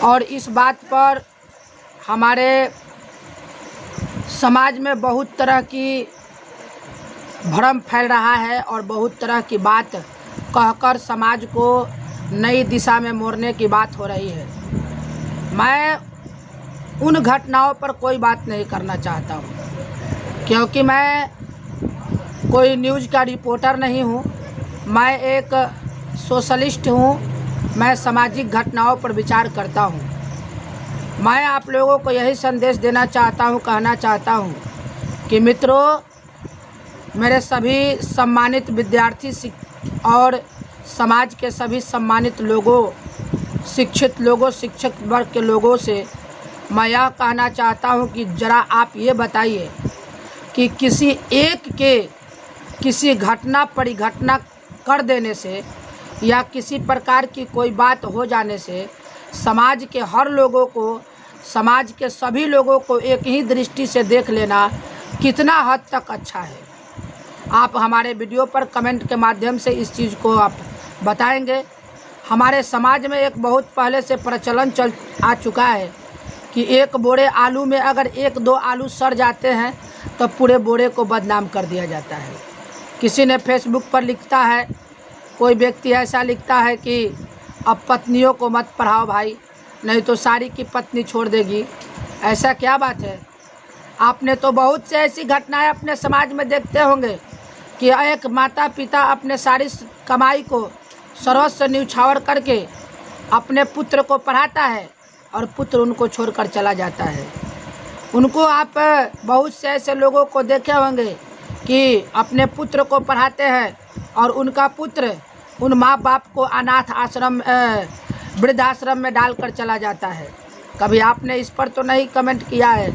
और इस बात पर हमारे समाज में बहुत तरह की भ्रम फैल रहा है और बहुत तरह की बात कहकर समाज को नई दिशा में मोड़ने की बात हो रही है। मैं उन घटनाओं पर कोई बात नहीं करना चाहता हूँ, क्योंकि मैं कोई न्यूज़ का रिपोर्टर नहीं हूँ। मैं एक सोशलिस्ट हूँ। मैं सामाजिक घटनाओं पर विचार करता हूँ। मैं आप लोगों को यही संदेश देना चाहता हूँ, कहना चाहता हूँ कि मित्रों, मेरे सभी सम्मानित विद्यार्थी और समाज के सभी सम्मानित लोगों, शिक्षित लोगों, शिक्षक वर्ग के लोगों से मैं यह कहना चाहता हूँ कि ज़रा आप ये बताइए कि किसी एक के किसी घटना परिघटना कर देने से या किसी प्रकार की कोई बात हो जाने से समाज के हर लोगों को, समाज के सभी लोगों को एक ही दृष्टि से देख लेना कितना हद तक अच्छा है। आप हमारे वीडियो पर कमेंट के माध्यम से इस चीज़ को आप बताएंगे। हमारे समाज में एक बहुत पहले से प्रचलन चल आ चुका है कि एक बोरे आलू में अगर एक दो आलू सड़ जाते हैं तो पूरे बोरे को बदनाम कर दिया जाता है। किसी ने फेसबुक पर लिखता है, कोई व्यक्ति ऐसा लिखता है कि अब पत्नियों को मत पढ़ाओ भाई, नहीं तो सारी की पत्नी छोड़ देगी। ऐसा क्या बात है? आपने तो बहुत से ऐसी घटनाएं अपने समाज में देखते होंगे कि एक माता पिता अपने सारी कमाई को सर्वस्व न्यौछावर करके अपने पुत्र को पढ़ाता है और पुत्र उनको छोड़कर चला जाता है। उनको आप बहुत से ऐसे लोगों को देखे होंगे कि अपने पुत्र को पढ़ाते हैं और उनका पुत्र उन माँ बाप को अनाथ आश्रम, वृद्धाश्रम में डालकर चला जाता है। कभी आपने इस पर तो नहीं कमेंट किया है?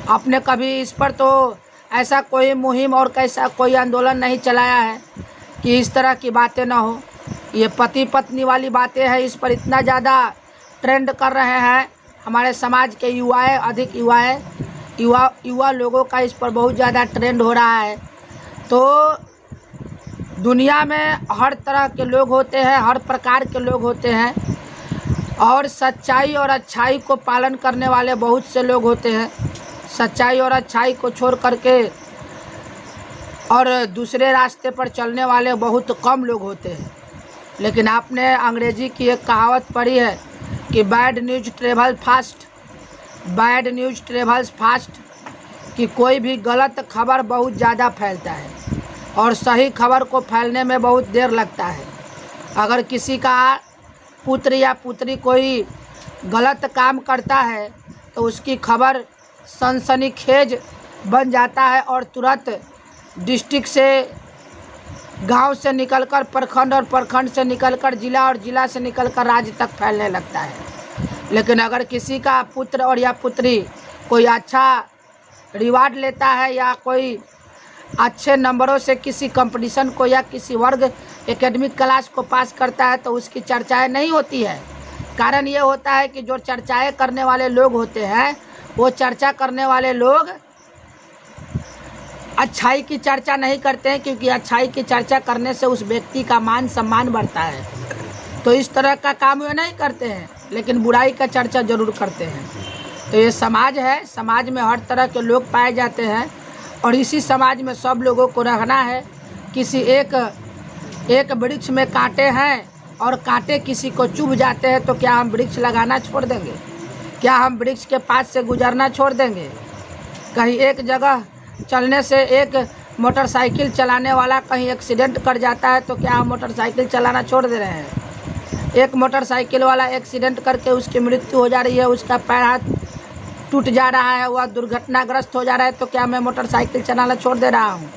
आपने कभी इस पर तो ऐसा कोई मुहिम और कैसा कोई आंदोलन नहीं चलाया है कि इस तरह की बातें ना हो? ये पति पत्नी वाली बातें हैं, इस पर इतना ज़्यादा ट्रेंड कर रहे हैं हमारे समाज के युवाएं, अधिक युवा लोगों का इस पर बहुत ज़्यादा ट्रेंड हो रहा है। तो दुनिया में हर तरह के लोग होते हैं, हर प्रकार के लोग होते हैं और सच्चाई और अच्छाई को पालन करने वाले बहुत से लोग होते हैं। सच्चाई और अच्छाई को छोड़ करके और दूसरे रास्ते पर चलने वाले बहुत कम लोग होते हैं। लेकिन आपने अंग्रेजी की एक कहावत पढ़ी है कि bad news travel fast, bad news travels fast, कि कोई भी गलत खबर बहुत ज़्यादा फैलता है और सही खबर को फैलने में बहुत देर लगता है। अगर किसी का पुत्र या पुत्री कोई गलत काम करता है तो उसकी खबर सनसनीखेज बन जाता है और तुरंत डिस्ट्रिक्ट से, गांव से निकलकर प्रखंड और प्रखंड से निकलकर जिला और जिला से निकलकर राज्य तक फैलने लगता है। लेकिन अगर किसी का पुत्र और या पुत्री कोई अच्छा रिवार्ड लेता है या कोई अच्छे नंबरों से किसी कंपटीशन को या किसी वर्ग एकेडमिक क्लास को पास करता है तो उसकी चर्चाएं नहीं होती है। कारण ये होता है कि जो चर्चाएं करने वाले लोग होते हैं, वो चर्चा करने वाले लोग अच्छाई की चर्चा नहीं करते हैं, क्योंकि अच्छाई की चर्चा करने से उस व्यक्ति का मान सम्मान बढ़ता है। तो इस तरह का काम वे नहीं करते हैं, लेकिन बुराई का चर्चा जरूर करते हैं। तो ये समाज है, समाज में हर तरह के लोग पाए जाते हैं और इसी समाज में सब लोगों को रहना है। किसी एक वृक्ष में कांटे हैं और कांटे किसी को चुभ जाते हैं तो क्या हम वृक्ष लगाना छोड़ देंगे? क्या हम वृक्ष के पास से गुजरना छोड़ देंगे? कहीं एक जगह चलने से एक मोटरसाइकिल चलाने वाला कहीं एक्सीडेंट कर जाता है तो क्या हम मोटरसाइकिल चलाना छोड़ दे रहे हैं? एक मोटरसाइकिल वाला एक्सीडेंट करके उसकी मृत्यु हो जा रही है, उसका पैर हाथ टूट जा रहा है, वह दुर्घटनाग्रस्त हो जा रहा है, तो क्या मैं मोटरसाइकिल चलाना छोड़ दे रहा हूँ?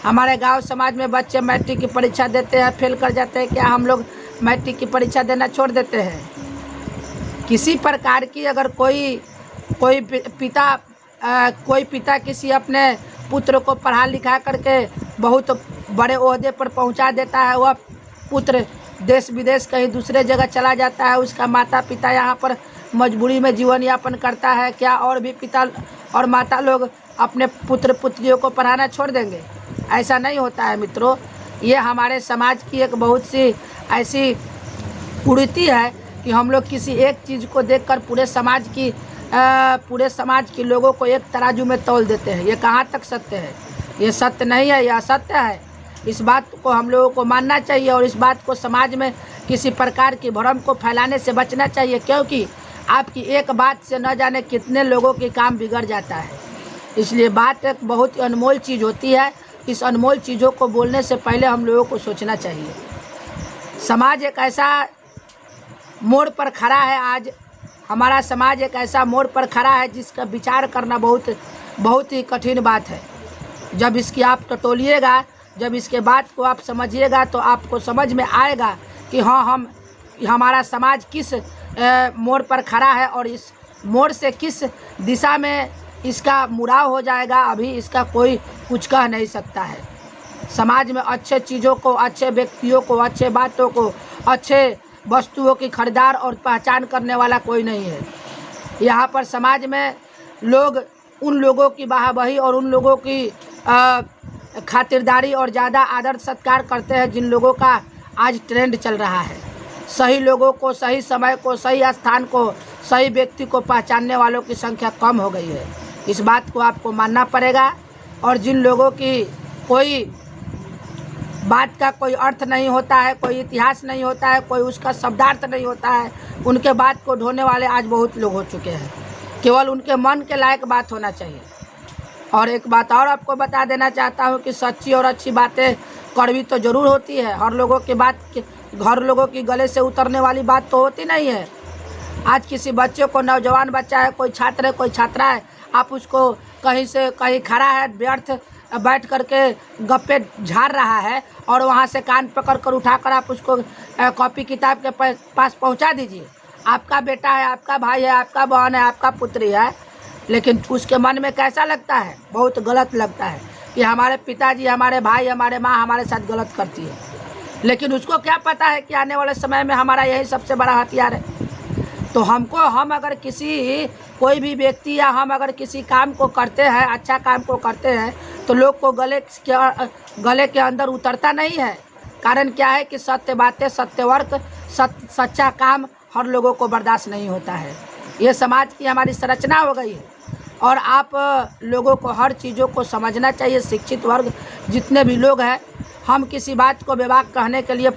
हमारे गांव समाज में बच्चे मैट्रिक की परीक्षा देते हैं, फेल कर जाते हैं, क्या हम लोग मैट्रिक की परीक्षा देना छोड़ देते हैं? किसी प्रकार की अगर कोई पिता किसी अपने पुत्र को पढ़ा लिखा करके बहुत बड़े ओहदे पर पहुंचा देता है, वह पुत्र देश विदेश कहीं दूसरे जगह चला जाता है, उसका माता पिता यहाँ पर मजबूरी में जीवन यापन करता है, क्या और भी पिता और माता लोग अपने पुत्र पुत्रियों को पढ़ाना छोड़ देंगे? ऐसा नहीं होता है मित्रों। ये हमारे समाज की एक बहुत सी ऐसी कुरीति है कि हम लोग किसी एक चीज़ को देखकर पूरे समाज के लोगों को एक तराजू में तौल देते हैं। ये कहाँ तक सत्य है? ये सत्य नहीं है, ये असत्य है। इस बात को हम लोगों को मानना चाहिए और इस बात को समाज में किसी प्रकार की भ्रम को फैलाने से बचना चाहिए, क्योंकि आपकी एक बात से न जाने कितने लोगों के काम बिगड़ जाता है। इसलिए बात एक बहुत ही अनमोल चीज़ होती है। इस अनमोल चीज़ों को बोलने से पहले हम लोगों को सोचना चाहिए। समाज एक ऐसा मोड़ पर खड़ा है, आज हमारा समाज एक ऐसा मोड़ पर खड़ा है जिसका विचार करना बहुत ही कठिन बात है। जब इसकी आप टटोलिएगा, जब इसके बात को आप समझिएगा तो आपको समझ में आएगा कि हाँ, हमारा समाज किस मोड़ पर खड़ा है और इस मोड़ से किस दिशा में इसका मुड़ाव हो जाएगा, अभी इसका कोई कुछ कह नहीं सकता है। समाज में अच्छे चीज़ों को, अच्छे व्यक्तियों को, अच्छे बातों को, अच्छे वस्तुओं की खरीदार और पहचान करने वाला कोई नहीं है। यहाँ पर समाज में लोग उन लोगों की वाहवाही और उन लोगों की खातिरदारी और ज़्यादा आदर सत्कार करते हैं जिन लोगों का आज ट्रेंड चल रहा है। सही लोगों को, सही समय को, सही स्थान को, सही व्यक्ति को पहचानने वालों की संख्या कम हो गई है। इस बात को आपको मानना पड़ेगा। और जिन लोगों की कोई बात का कोई अर्थ नहीं होता है, कोई इतिहास नहीं होता है, कोई उसका शब्दार्थ नहीं होता है, उनके बात को ढोने वाले आज बहुत लोग हो चुके हैं। केवल उनके मन के लायक बात होना चाहिए। और एक बात और आपको बता देना चाहता हूँ कि सच्ची और अच्छी बातें कड़वी तो ज़रूर होती है। हर लोगों की गले से उतरने वाली बात तो होती नहीं है। आज किसी बच्चे को, नौजवान बच्चा है, कोई छात्र है, कोई छात्रा है, आप उसको कहीं से कहीं खड़ा है, व्यर्थ बैठ करके गप्पे झाड़ रहा है और वहाँ से कान पकड़ कर उठाकर आप उसको कॉपी किताब के पास पहुँचा दीजिए। आपका बेटा है, आपका भाई है, आपका बहन है, आपका पुत्री है, लेकिन उसके मन में कैसा लगता है? बहुत गलत लगता है कि हमारे पिताजी, हमारे भाई, हमारे माँ हमारे साथ गलत करती है। लेकिन उसको क्या पता है कि आने वाले समय में हमारा यही सबसे बड़ा हथियार है। तो हम अगर कोई भी व्यक्ति या हम अगर किसी काम को करते हैं, अच्छा काम को करते हैं, तो लोग को गले के अंदर उतरता नहीं है। कारण क्या है कि सत्य बातें, सत्य वर्क, सच्चा काम हर लोगों को बर्दाश्त नहीं होता है। ये समाज की हमारी संरचना हो गई है और आप लोगों को हर चीज़ों को समझना चाहिए। शिक्षित वर्ग जितने भी लोग हैं, हम किसी बात को बेबाक कहने के लिए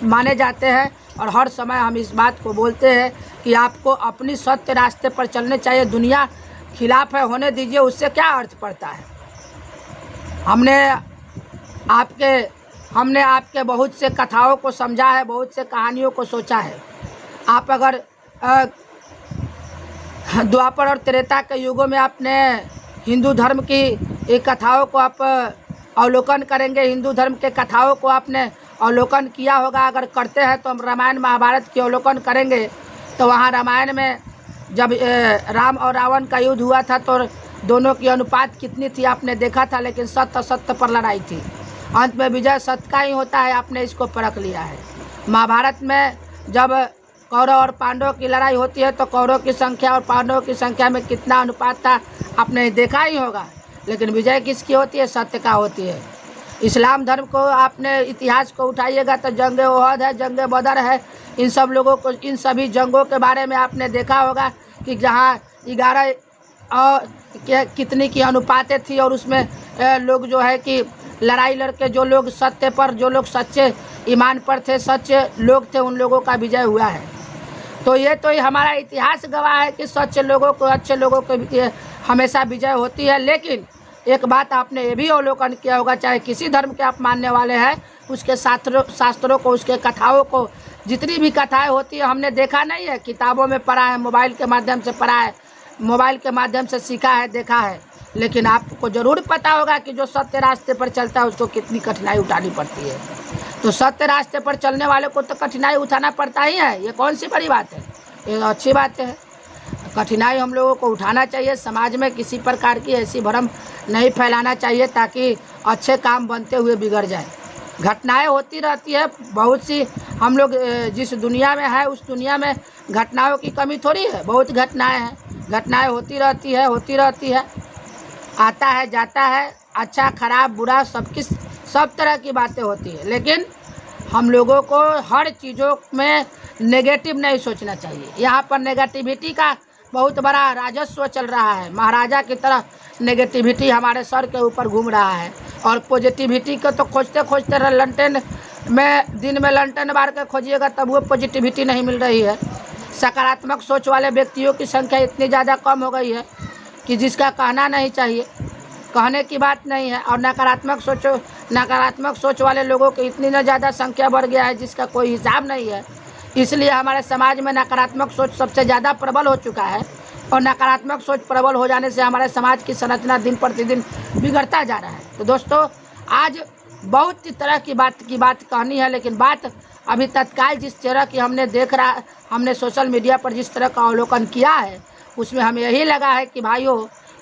माने जाते हैं और हर समय हम इस बात को बोलते हैं कि आपको अपनी सत्य रास्ते पर चलने चाहिए। दुनिया खिलाफ है, होने दीजिए, उससे क्या अर्थ पड़ता है। हमने आपके बहुत से कथाओं को समझा है, बहुत से कहानियों को सोचा है। आप अगर द्वापर और त्रेता के युगों में आपने हिंदू धर्म की कथाओं को आप अवलोकन करेंगे, हिंदू धर्म के कथाओं को आपने अवलोकन किया होगा। अगर करते हैं तो हम रामायण महाभारत की अवलोकन करेंगे तो वहाँ रामायण में जब राम और रावण का युद्ध हुआ था तो दोनों की अनुपात कितनी थी आपने देखा था, लेकिन सत्य असत्य पर लड़ाई थी। अंत में विजय सत्य का ही होता है, आपने इसको परख लिया है। महाभारत में जब कौरव और पांडव की लड़ाई होती है तो कौरव की संख्या और पांडवों की संख्या में कितना अनुपात था आपने देखा ही होगा, लेकिन विजय किसकी होती है? सत्य का होती है। इस्लाम धर्म को आपने इतिहास को उठाइएगा तो जंग ओहद है, जंग बदर है, इन सभी जंगों के बारे में आपने देखा होगा कि जहाँ 11 और कितनी की अनुपातें थी और उसमें लोग जो है कि लड़ाई लड़के जो लोग सत्य पर, जो लोग सच्चे ईमान पर थे, सच्चे लोग थे, उन लोगों का विजय हुआ है। तो ये हमारा इतिहास गवाह है कि सच्चे लोगों को, अच्छे लोगों के हमेशा विजय होती है। लेकिन एक बात आपने ये भी अवलोकन किया होगा, चाहे किसी धर्म के आप मानने वाले हैं, उसके शास्त्रों को, उसके कथाओं को, जितनी भी कथाएं होती है हमने देखा नहीं है, किताबों में पढ़ा है, मोबाइल के माध्यम से पढ़ा है, मोबाइल के माध्यम से सीखा है, देखा है। लेकिन आपको ज़रूर पता होगा कि जो सत्य रास्ते पर चलता है उसको कितनी कठिनाई उठानी पड़ती है। तो सत्य रास्ते पर चलने वाले को तो कठिनाई उठाना पड़ता ही है, ये कौन सी बड़ी बात है? ये अच्छी बात है। कठिनाई हम लोगों को उठाना चाहिए। समाज में किसी प्रकार की ऐसी भ्रम नहीं फैलाना चाहिए ताकि अच्छे काम बनते हुए बिगड़ जाए। घटनाएं होती रहती है बहुत सी। हम लोग जिस दुनिया में है उस दुनिया में घटनाओं की कमी थोड़ी है, बहुत घटनाएं हैं, घटनाएं होती रहती है, आता है जाता है, अच्छा खराब बुरा सब तरह की बातें होती है। लेकिन हम लोगों को हर चीज़ों में नेगेटिव नहीं सोचना चाहिए। यहाँ पर नेगेटिविटी का बहुत बड़ा राजस्व चल रहा है, महाराजा की तरह नेगेटिविटी हमारे सर के ऊपर घूम रहा है। और पॉजिटिविटी को तो खोजते खोजते लंटेन में दिन में लंटेन बार के खोजिएगा तब वो पॉजिटिविटी नहीं मिल रही है। सकारात्मक सोच वाले व्यक्तियों की संख्या इतनी ज़्यादा कम हो गई है कि जिसका कहना नहीं चाहिए, कहने की बात नहीं है। और नकारात्मक सोच वाले लोगों की इतनी न ज़्यादा संख्या बढ़ गया है जिसका कोई हिसाब नहीं है। इसलिए हमारे समाज में नकारात्मक सोच सबसे ज़्यादा प्रबल हो चुका है। और नकारात्मक सोच प्रबल हो जाने से हमारे समाज की संरचना दिन प्रतिदिन बिगड़ता जा रहा है। तो दोस्तों, आज बहुत तरह की बात कहनी है, लेकिन बात अभी तत्काल जिस तरह की हमने सोशल मीडिया पर जिस तरह का अवलोकन किया है, उसमें हमें यही लगा है कि भाइयों,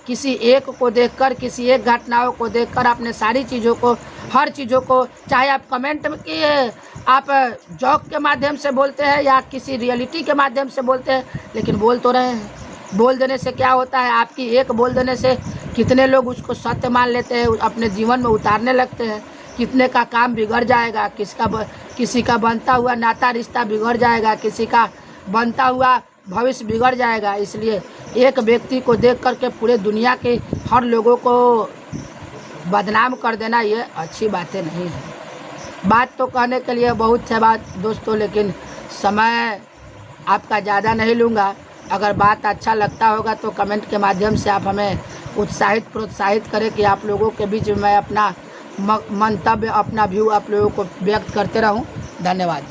किसी एक को देखकर, किसी एक घटनाओं को देखकर अपने सारी चीज़ों को, हर चीज़ों को, चाहे आप कमेंट में आप जोक के माध्यम से बोलते हैं या किसी रियलिटी के माध्यम से बोलते हैं, लेकिन बोल तो रहे हैं। बोल देने से क्या होता है, आपकी एक बोल देने से कितने लोग उसको सत्य मान लेते हैं, अपने जीवन में उतारने लगते हैं। कितने का काम बिगड़ जाएगा, किसी का बनता हुआ नाता रिश्ता बिगड़ जाएगा, किसी का बनता हुआ भविष्य बिगड़ जाएगा। इसलिए एक व्यक्ति को देख करके पूरे दुनिया के हर लोगों को बदनाम कर देना, ये अच्छी बातें नहीं है। बात तो कहने के लिए बहुत है बात दोस्तों, लेकिन समय आपका ज़्यादा नहीं लूँगा। अगर बात अच्छा लगता होगा तो कमेंट के माध्यम से आप हमें प्रोत्साहित करें कि आप लोगों के बीच में अपना मंतव्य, अपना व्यू आप लोगों को व्यक्त करते रहूं। धन्यवाद।